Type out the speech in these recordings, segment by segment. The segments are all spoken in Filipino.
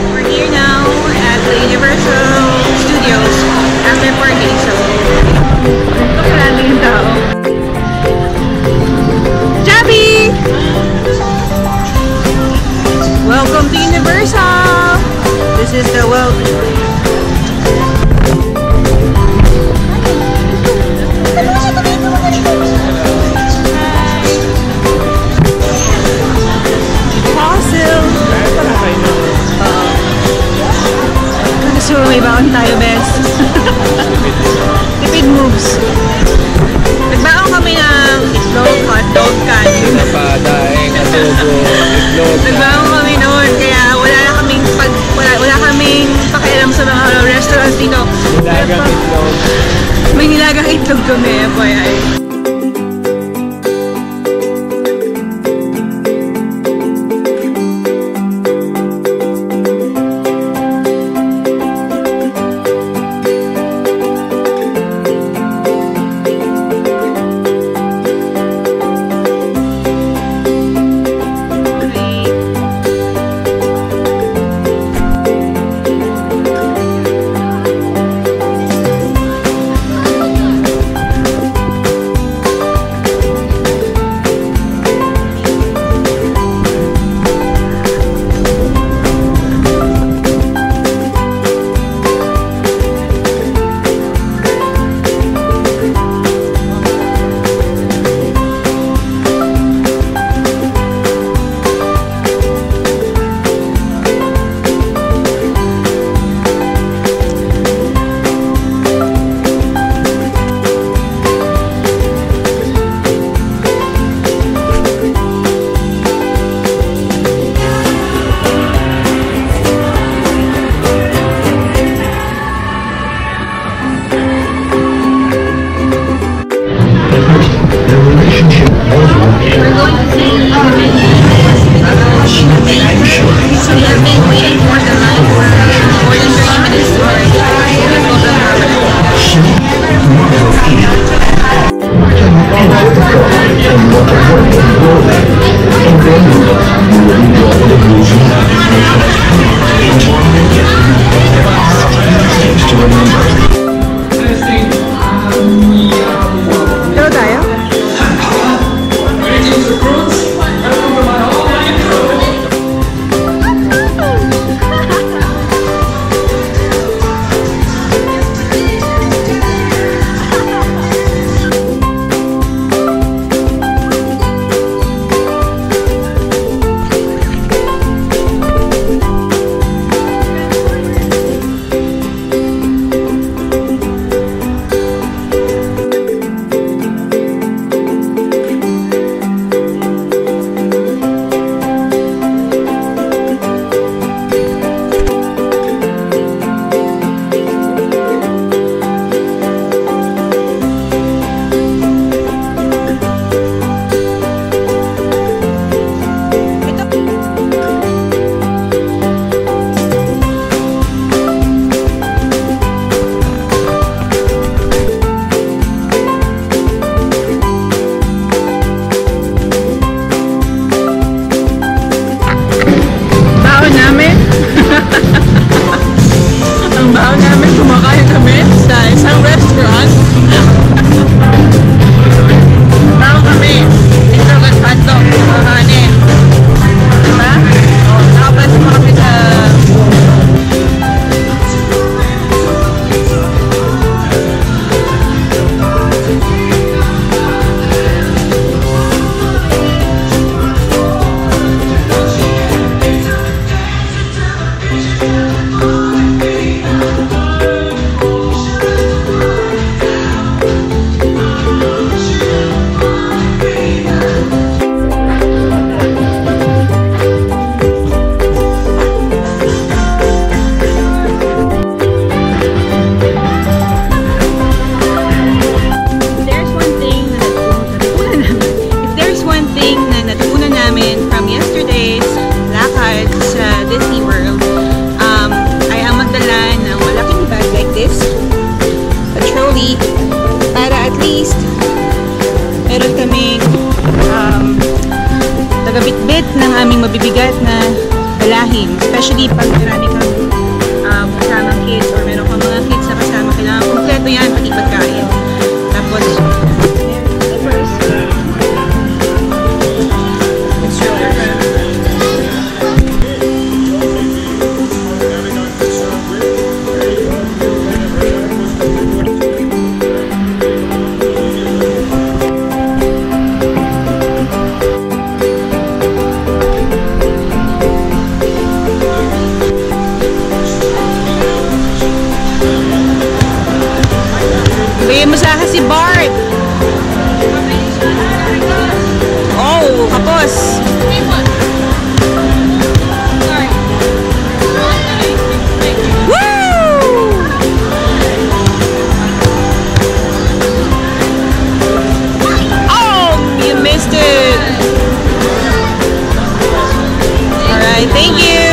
We're here now at the Universal Studios after parking, so look at natin yung tao. Javi! Welcome to Universal! This is the world. Pause maraming mabibigat na dalahin. Especially pag marami kang kasamang kids or meron kang mga kids na kasama. Kailangan kompleto yan, pati pagkain. Tapos, masaka si Bart. Oh, kapos. Woo! Oh, you missed it. All right, thank you.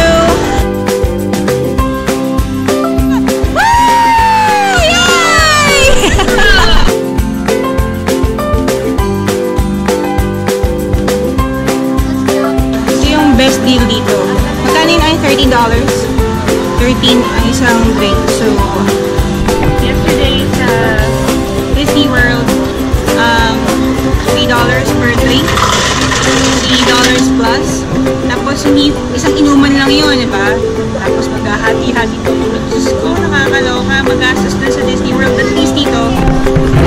Best deal dito. Magkano yun ay $13? 13 ang isang drink. So, yesterday sa Disney World, $3 per drink. $3 plus. Tapos, isang inuman lang yun, diba? Tapos, maghahati-hati ko. Diyos ko, nakakaloka. Magastos na sa Disney World. At least dito,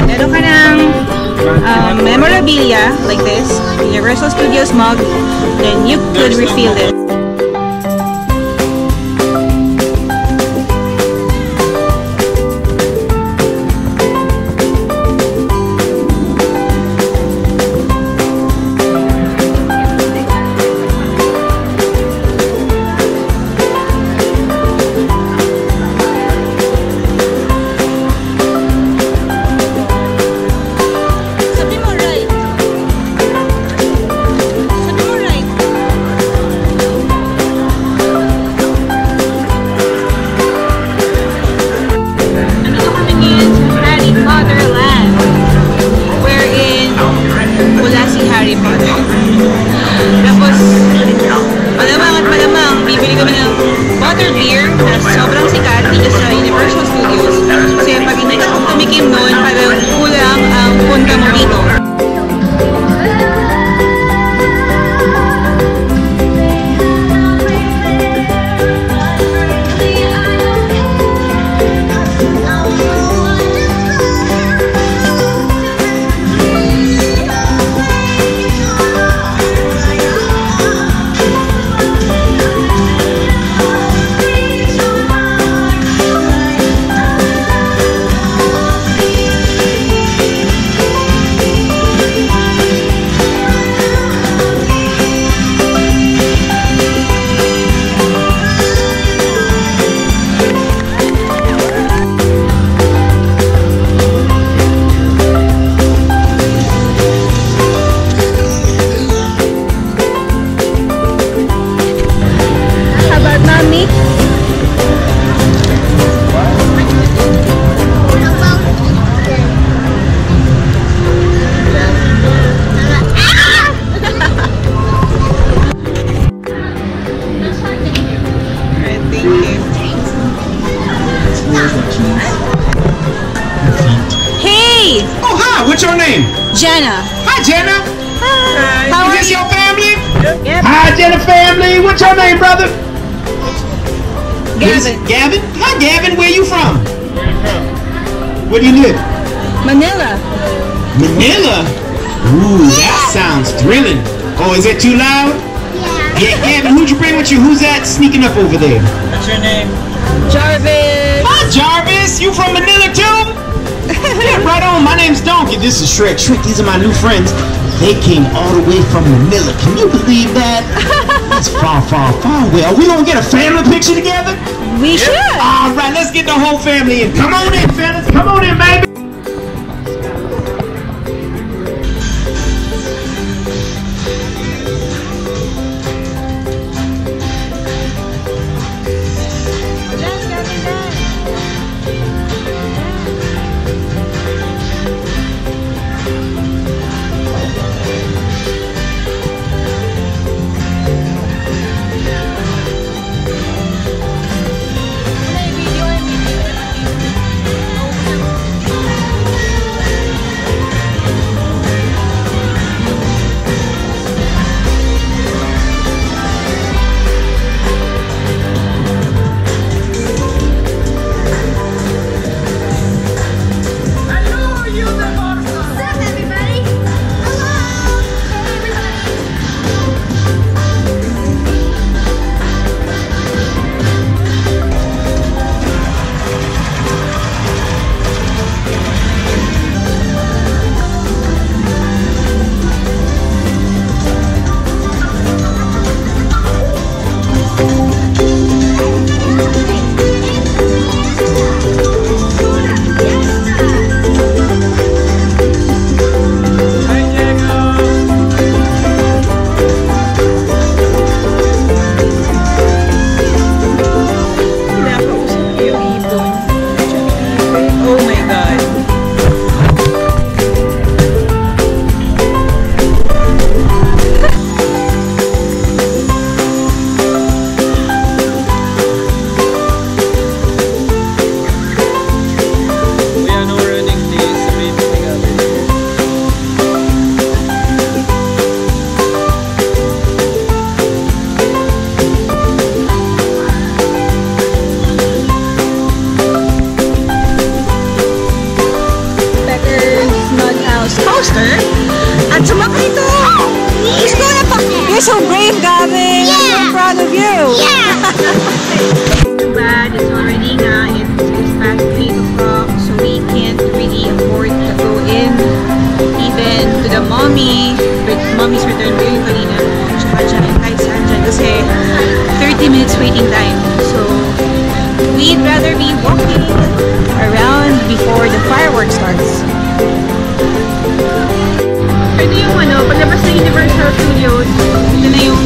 meron ka ng memorabilia like this, Universal Studios mug, then you could refill it. Tapos, malamang at malamang, bibili kami ng butterbeer na sobrang sikat dito sa Universal Studios. Kasi pag hindi ka tumikim noon, parang kulang ang punta mo dito. Hey! Oh, hi! What's your name? Jenna. Hi, Jenna! Hi. How Is are this you? your family? Yep. Hi, Jenna family! What's your name, brother? Gavin. Gavin? Hi, Gavin. Where you from? Where do you live? Manila. Manila? Ooh, that sounds thrilling. Oh, is it too loud? Yeah, Gavin, who'd you bring with you? Who's that sneaking up over there? What's your name? Jarvis. Hi, Jarvis! You from Manila too? Yeah, right on. My name's Donkey. This is Shrek. Shrek, these are my new friends. They came all the way from Manila. Can you believe that? That's far, far, far away. Are we gonna get a family picture together? We should. All right, let's get the whole family in. Come on in, fellas. Come on in, baby. At sumakay ito! He's gonna fuck it. You're so brave, Gavin! I'm so Yeah. proud of you! Yeah. Too bad, it's already na. It's past 8 o'clock, so we can't really afford to go in even to the mommy. But mommy's return ko yung kanina. Tsaka dyan, kahit saan dyan. Kasi 30 minutes waiting time. So, we'd rather be walking around before the fireworks starts. Ito yung paglabas ng Universal Studios. Ito na yung